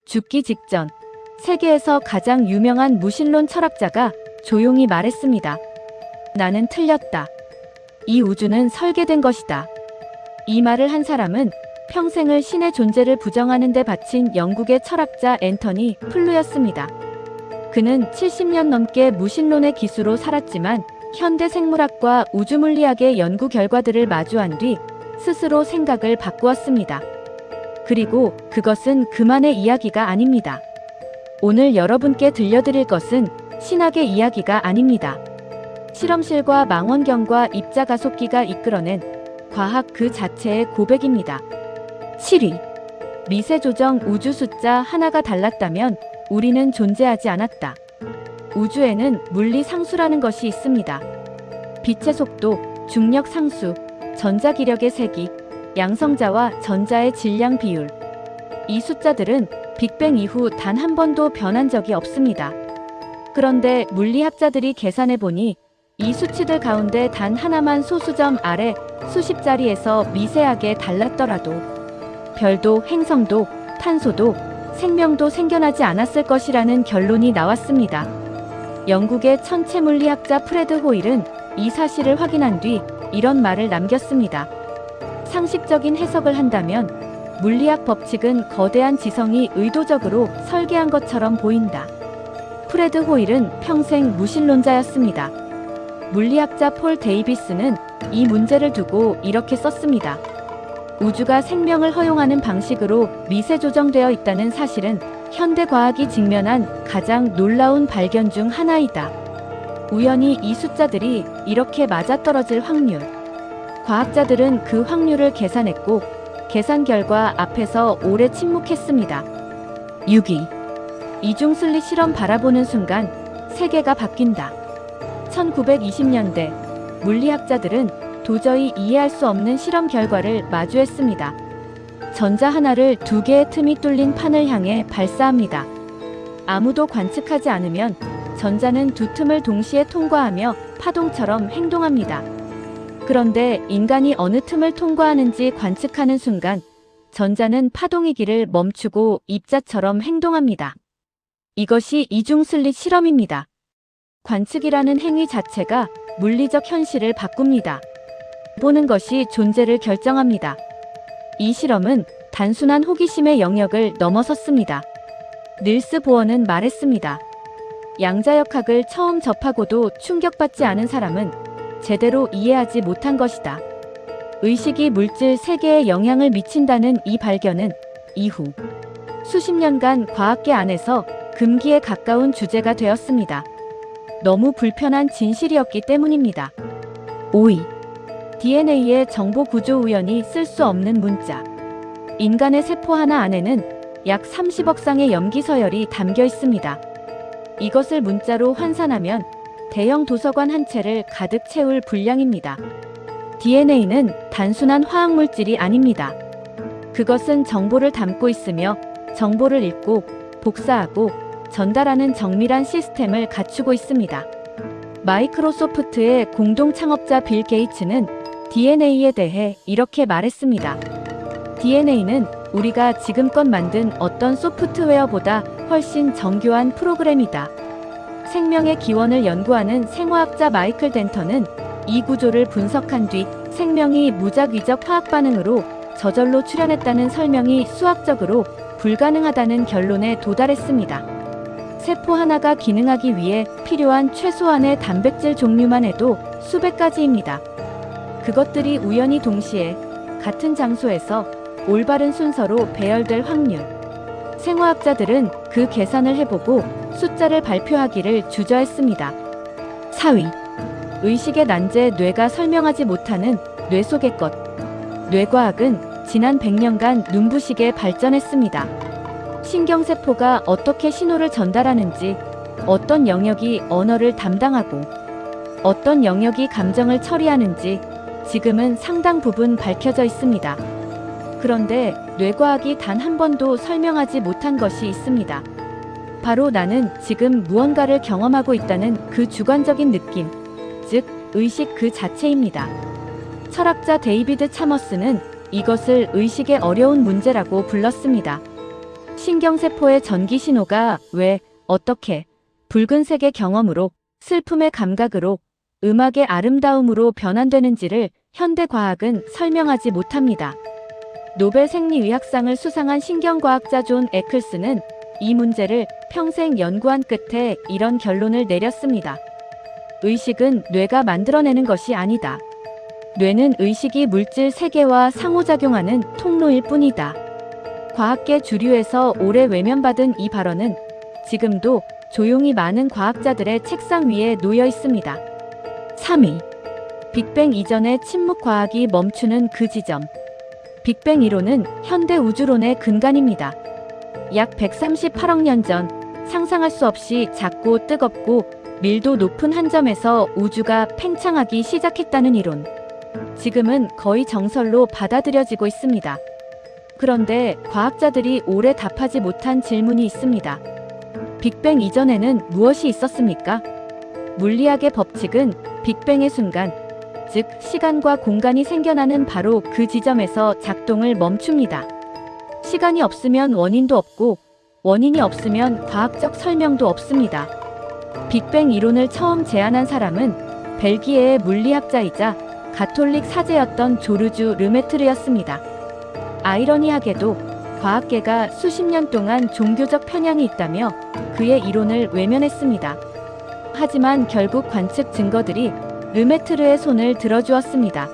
죽기 직전 세계에서 가장 유명한 무신론 철학자가 조용히 말했습니다. 나는 틀렸다. 이 우주는 설계된 것이다. 이 말을 한 사람은 평생을 신의 존재를 부정하는 데 바친 영국의 철학자 앤터니 플루였습니다. 그는 70년 넘게 무신론의 기수로 살았지만 현대 생물학과 우주물리학의 연구 결과들을 마주한 뒤 스스로 생각을 바꾸었습니다. 그리고 그것은 그만의 이야기가 아닙니다. 오늘 여러분께 들려드릴 것은 신학의 이야기가 아닙니다. 실험실과 망원경과 입자가속기가 이끌어낸 과학 그 자체의 고백입니다. 7위. 미세조정 우주 숫자 하나가 달랐다면 우리는 존재하지 않았다. 우주에는 물리 상수라는 것이 있습니다. 빛의 속도, 중력 상수, 전자기력의 세기, 양성자와 전자의 질량 비율. 이 숫자들은 빅뱅 이후 단 한 번도 변한 적이 없습니다. 그런데 물리학자들이 계산해보니 이 수치들 가운데 단 하나만 소수점 아래 수십 자리에서 미세하게 달랐더라도 별도, 행성도, 탄소도, 생명도 생겨나지 않았을 것이라는 결론이 나왔습니다. 영국의 천체물리학자 프레드 호일은 이 사실을 확인한 뒤 이런 말을 남겼습니다. 상식적인 해석을 한다면 물리학 법칙은 거대한 지성이 의도적으로 설계한 것처럼 보인다. 프레드 호일은 평생 무신론자였습니다. 물리학자 폴 데이비스는 이 문제를 두고 이렇게 썼습니다. 우주가 생명을 허용하는 방식으로 미세 조정되어 있다는 사실은 현대 과학이 직면한 가장 놀라운 발견 중 하나이다. 우연히 이 숫자들이 이렇게 맞아떨어질 확률. 과학자들은 그 확률을 계산했고 계산 결과 앞에서 오래 침묵했습니다. 6위. 이중슬릿 실험 바라보는 순간 세계가 바뀐다. 1920년대 물리학자들은 도저히 이해할 수 없는 실험 결과를 마주했습니다. 전자 하나를 두 개의 틈이 뚫린 판을 향해 발사합니다. 아무도 관측하지 않으면 전자는 두 틈을 동시에 통과하며 파동처럼 행동합니다. 그런데 인간이 어느 틈을 통과하는지 관측하는 순간 전자는 파동의 길을 멈추고 입자처럼 행동합니다. 이것이 이중슬릿 실험입니다. 관측이라는 행위 자체가 물리적 현실을 바꿉니다. 보는 것이 존재를 결정합니다. 이 실험은 단순한 호기심의 영역을 넘어섰습니다. 닐스 보어는 말했습니다. 양자역학을 처음 접하고도 충격받지 않은 사람은 제대로 이해하지 못한 것이다. 의식이 물질 세계에 영향을 미친다는 이 발견은 이후 수십 년간 과학계 안에서 금기에 가까운 주제가 되었습니다. 너무 불편한 진실이었기 때문입니다. 5위. DNA의 정보 구조 우연히 쓸 수 없는 문자. 인간의 세포 하나 안에는 약 30억 쌍의 염기 서열이 담겨 있습니다. 이것을 문자로 환산하면 대형 도서관 한 채를 가득 채울 분량입니다. DNA는 단순한 화학물질이 아닙니다. 그것은 정보를 담고 있으며 정보를 읽고 복사하고 전달하는 정밀한 시스템을 갖추고 있습니다. 마이크로소프트의 공동 창업자 빌 게이츠는 DNA에 대해 이렇게 말했습니다. DNA는 우리가 지금껏 만든 어떤 소프트웨어보다 훨씬 정교한 프로그램이다. 생명의 기원을 연구하는 생화학자 마이클 덴턴은 이 구조를 분석한 뒤 생명이 무작위적 화학 반응으로 저절로 출현했다는 설명이 수학적으로 불가능하다는 결론에 도달했습니다. 세포 하나가 기능하기 위해 필요한 최소한의 단백질 종류만 해도 수백 가지입니다. 그것들이 우연히 동시에 같은 장소에서 올바른 순서로 배열될 확률. 생화학자들은 그 계산을 해보고 숫자를 발표하기를 주저했습니다. 4위. 의식의 난제 뇌가 설명하지 못하는 뇌 속의 것. 뇌과학은 지난 100년간 눈부시게 발전했습니다. 신경세포가 어떻게 신호를 전달하는지, 어떤 영역이 언어를 담당하고, 어떤 영역이 감정을 처리하는지 지금은 상당 부분 밝혀져 있습니다. 그런데 뇌과학이 단 한 번도 설명하지 못한 것이 있습니다. 바로 나는 지금 무언가를 경험하고 있다는 그 주관적인 느낌, 즉 의식 그 자체입니다. 철학자 데이비드 차머스는 이것을 의식의 어려운 문제라고 불렀습니다. 신경세포의 전기 신호가 왜, 어떻게, 붉은색의 경험으로, 슬픔의 감각으로, 음악의 아름다움으로 변환되는지를 현대 과학은 설명하지 못합니다. 노벨 생리의학상을 수상한 신경과학자 존 에클스는 이 문제를 평생 연구한 끝에 이런 결론을 내렸습니다. 의식은 뇌가 만들어내는 것이 아니다. 뇌는 의식이 물질 세계와 상호작용하는 통로일 뿐이다. 과학계 주류에서 오래 외면받은 이 발언은 지금도 조용히 많은 과학자들의 책상 위에 놓여 있습니다. 3위. 빅뱅 이전의 침묵과학이 멈추는 그 지점. 빅뱅 이론은 현대 우주론의 근간입니다. 약 138억 년 전 상상할 수 없이 작고 뜨겁고 밀도 높은 한 점에서 우주가 팽창하기 시작했다는 이론. 지금은 거의 정설로 받아들여지고 있습니다. 그런데 과학자들이 오래 답하지 못한 질문이 있습니다. 빅뱅 이전에는 무엇이 있었습니까? 물리학의 법칙은 빅뱅의 순간, 즉 시간과 공간이 생겨나는 바로 그 지점에서 작동을 멈춥니다. 시간이 없으면 원인도 없고 원인이 없으면 과학적 설명도 없습니다. 빅뱅 이론을 처음 제안한 사람은 벨기에의 물리학자이자 가톨릭 사제였던 조르주 르메트르였습니다. 아이러니하게도 과학계가 수십 년 동안 종교적 편향이 있다며 그의 이론을 외면했습니다. 하지만 결국 관측 증거들이 르메트르의 손을 들어주었습니다.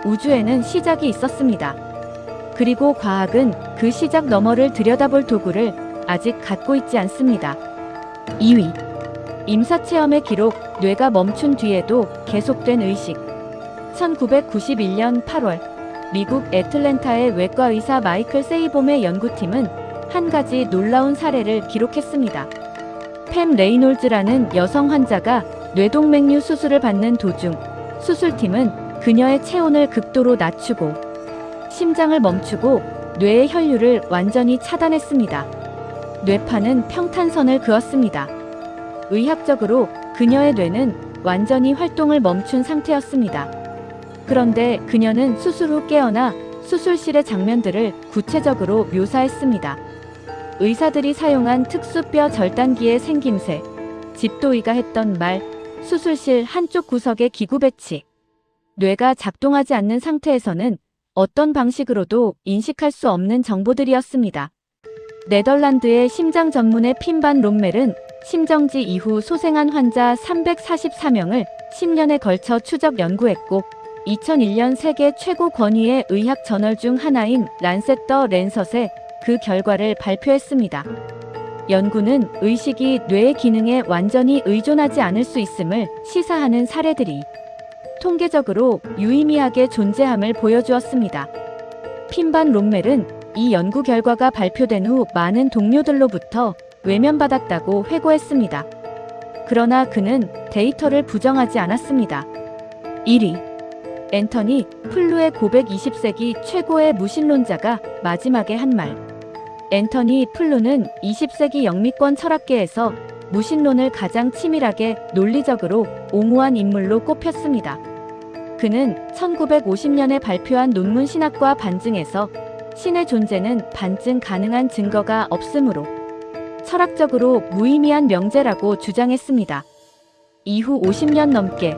우주에는 시작이 있었습니다. 그리고 과학은 그 시작 너머를 들여다볼 도구를 아직 갖고 있지 않습니다. 2위. 임사체험의 기록, 뇌가 멈춘 뒤에도 계속된 의식. 1991년 8월 미국 애틀랜타의 외과 의사 마이클 세이봄의 연구팀은 한 가지 놀라운 사례를 기록했습니다. 팸 레이놀즈라는 여성 환자가 뇌동맥류 수술을 받는 도중 수술팀은 그녀의 체온을 극도로 낮추고 심장을 멈추고 뇌의 혈류를 완전히 차단했습니다. 뇌파는 평탄선을 그었습니다. 의학적으로 그녀의 뇌는 완전히 활동을 멈춘 상태였습니다. 그런데 그녀는 수술 후 깨어나 수술실의 장면들을 구체적으로 묘사했습니다. 의사들이 사용한 특수뼈 절단기의 생김새, 집도의가 했던 말, 수술실 한쪽 구석의 기구 배치. 뇌가 작동하지 않는 상태에서는 어떤 방식으로도 인식할 수 없는 정보들이었습니다. 네덜란드의 심장 전문의 핀반 롬멜은 심정지 이후 소생한 환자 344명을 10년에 걸쳐 추적 연구했고 2001년 세계 최고 권위의 의학 저널 중 하나인 란셋 더 랜셋에 그 결과를 발표했습니다. 연구는 의식이 뇌의 기능에 완전히 의존하지 않을 수 있음을 시사하는 사례들이 통계적으로 유의미하게 존재함을 보여주었습니다. 핀반 롬멜은 이 연구 결과가 발표된 후 많은 동료들로부터 외면받았다고 회고했습니다. 그러나 그는 데이터를 부정하지 않았습니다. 1위. 앤터니 플루의 고백. 20세기 최고의 무신론자가 마지막에 한 말. 앤터니 플루는 20세기 영미권 철학계에서 무신론을 가장 치밀하게 논리적으로 옹호한 인물로 꼽혔습니다. 그는 1950년에 발표한 논문 신학과 반증에서 신의 존재는 반증 가능한 증거가 없으므로 철학적으로 무의미한 명제라고 주장했습니다. 이후 50년 넘게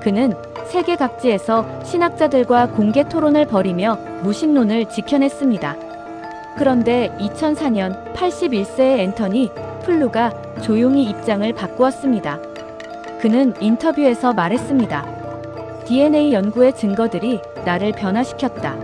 그는 세계 각지에서 신학자들과 공개 토론을 벌이며 무신론을 지켜냈습니다. 그런데 2004년 81세의 앤터니 플루가 조용히 입장을 바꾸었습니다. 그는 인터뷰에서 말했습니다. DNA 연구의 증거들이 나를 변화시켰다.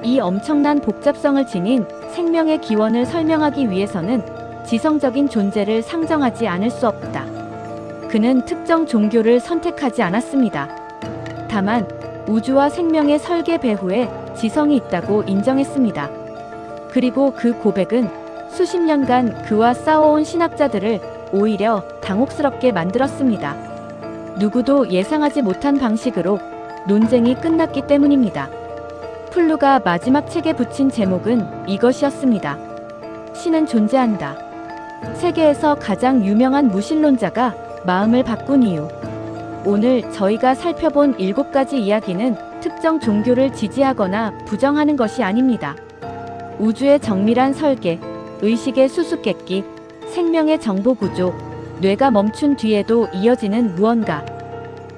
이 엄청난 복잡성을 지닌 생명의 기원을 설명하기 위해서는 지성적인 존재를 상정하지 않을 수 없다. 그는 특정 종교를 선택하지 않았습니다. 다만 우주와 생명의 설계 배후에 지성이 있다고 인정했습니다. 그리고 그 고백은 수십 년간 그와 싸워온 신학자들을 오히려 당혹스럽게 만들었습니다. 누구도 예상하지 못한 방식으로 논쟁이 끝났기 때문입니다. 플루가 마지막 책에 붙인 제목은 이것이었습니다. 신은 존재한다. 세계에서 가장 유명한 무신론자가 마음을 바꾼 이유. 오늘 저희가 살펴본 7가지 이야기는 특정 종교를 지지하거나 부정하는 것이 아닙니다. 우주의 정밀한 설계, 의식의 수수께끼, 생명의 정보 구조, 뇌가 멈춘 뒤에도 이어지는 무언가.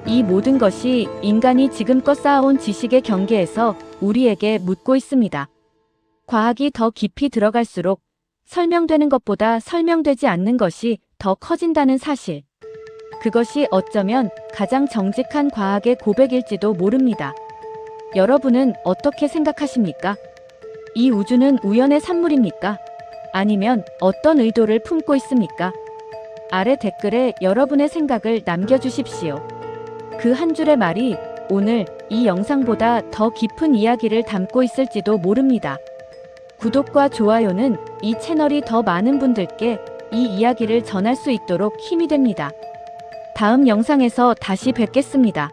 이 모든 것이 인간이 지금껏 쌓아온 지식의 경계에서 우리에게 묻고 있습니다. 과학이 더 깊이 들어갈수록 설명되는 것보다 설명되지 않는 것이 더 커진다는 사실. 그것이 어쩌면 가장 정직한 과학의 고백일지도 모릅니다. 여러분은 어떻게 생각하십니까? 이 우주는 우연의 산물입니까? 아니면 어떤 의도를 품고 있습니까? 아래 댓글에 여러분의 생각을 남겨주십시오. 그 한 줄의 말이 오늘 이 영상보다 더 깊은 이야기를 담고 있을지도 모릅니다. 구독과 좋아요는 이 채널이 더 많은 분들께 이 이야기를 전할 수 있도록 힘이 됩니다. 다음 영상에서 다시 뵙겠습니다.